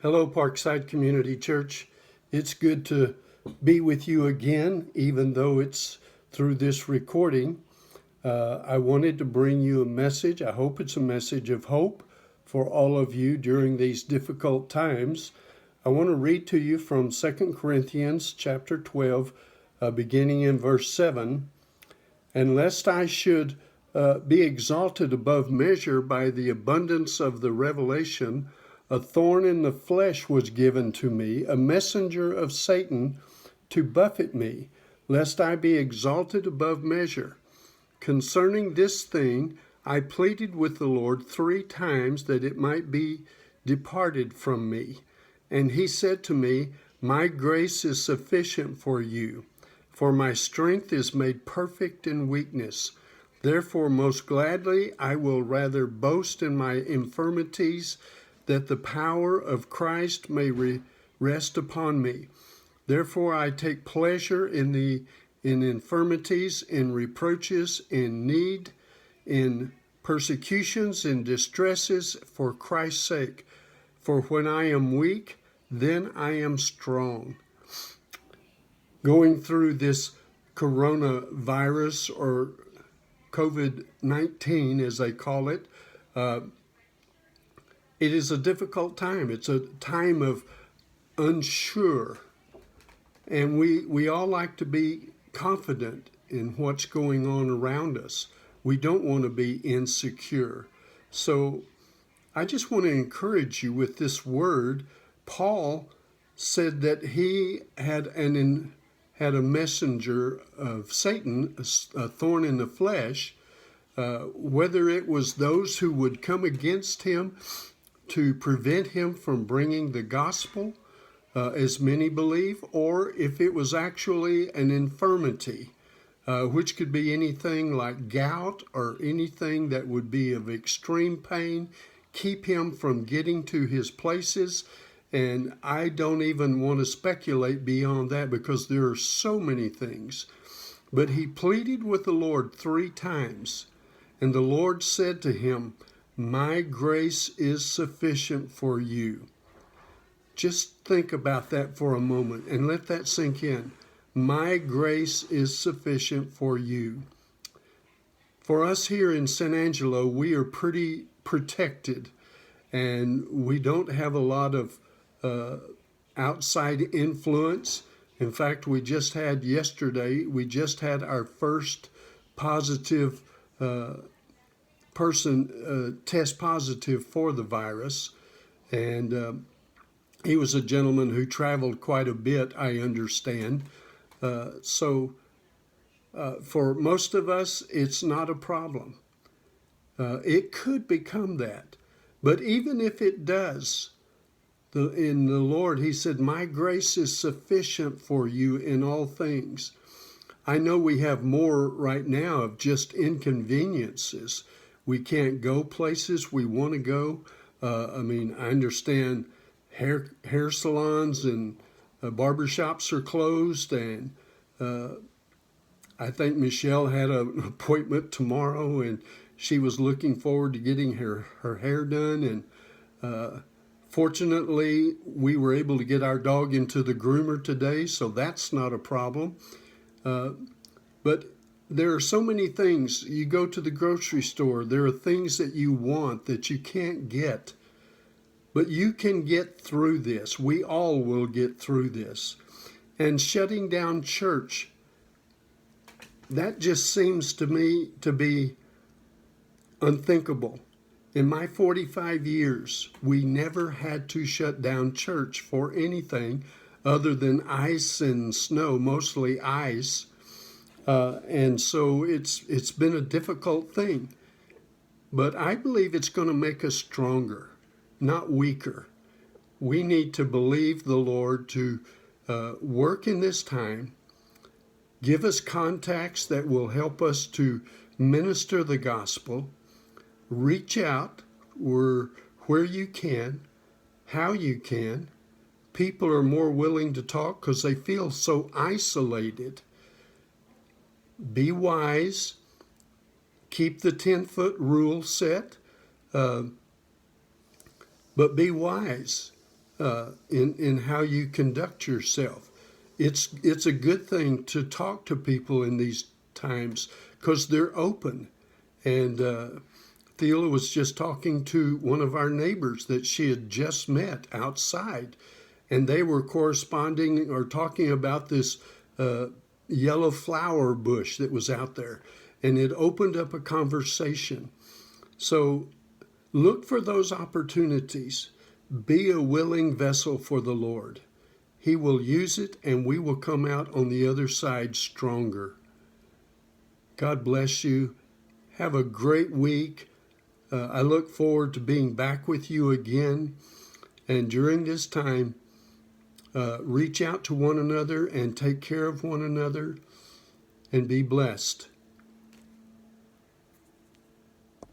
Hello, Parkside Community Church. It's good to be with you again, even though it's through this recording. I wanted to bring you a message. I hope it's a message of hope for all of you during these difficult times. I want to read to you from 2 Corinthians chapter 12, beginning in verse 7. And lest I should be exalted above measure by the abundance of the revelation, a thorn in the flesh was given to me, a messenger of Satan to buffet me, lest I be exalted above measure. Concerning this thing, I pleaded with the Lord 3 times that it might be departed from me. And he said to me, My grace is sufficient for you, for my strength is made perfect in weakness. Therefore, most gladly, I will rather boast in my infirmities, that the power of Christ may rest upon me. Therefore I take pleasure in infirmities, in reproaches, in need, in persecutions, in distresses, for Christ's sake. For when I am weak, then I am strong. Going through this coronavirus, or COVID-19 as they call it, it is a difficult time. It's a time of unsure. And we all like to be confident in what's going on around us. We don't want to be insecure. So I just want to encourage you with this word. Paul said that he had a messenger of Satan, a thorn in the flesh, whether it was those who would come against him to prevent him from bringing the gospel, as many believe, or if it was actually an infirmity, which could be anything like gout or anything that would be of extreme pain, keep him from getting to his places. And I don't even want to speculate beyond that because there are so many things. But he pleaded with the Lord 3 times, and the Lord said to him, My grace is sufficient for you. Just think about that for a moment and let that sink in. My grace is sufficient for you. For us here in San Angelo, we are pretty protected, and we don't have a lot of outside influence. In fact, we just had our first positive person test positive for the virus, and he was a gentleman who traveled quite a bit, I understand. So for most of us, it's not a problem. It could become that. But even if it does, in the Lord, he said, My grace is sufficient for you in all things. I know we have more right now of just inconveniences. We can't go places we want to go. I understand hair salons and barbershops are closed, and I think Michelle had an appointment tomorrow, and she was looking forward to getting her hair done. And fortunately, we were able to get our dog into the groomer today, so that's not a problem. But there are so many things. You go to the grocery store, there are things that you want that you can't get. But you can get through this. We all will get through this. And shutting down church, that just seems to me to be unthinkable. In my 45 years, we never had to shut down church for anything other than ice and snow, mostly ice. And so it's been a difficult thing. But I believe it's going to make us stronger, not weaker. We need to believe the Lord to work in this time, give us contacts that will help us to minister the gospel, reach out where you can, how you can. People are more willing to talk because they feel so isolated. Be wise, keep the 10-foot rule set, but be wise. in how you conduct yourself. It's a good thing to talk to people in these times because they're open. And Thela was just talking to one of our neighbors that she had just met outside, and they were corresponding or talking about this yellow flower bush that was out there, and it opened up a conversation. So look for those opportunities. Be a willing vessel for the Lord. He will use it, and we will come out on the other side stronger. God bless you. Have a great week. I look forward to being back with you again. And during this time, reach out to one another and take care of one another and be blessed.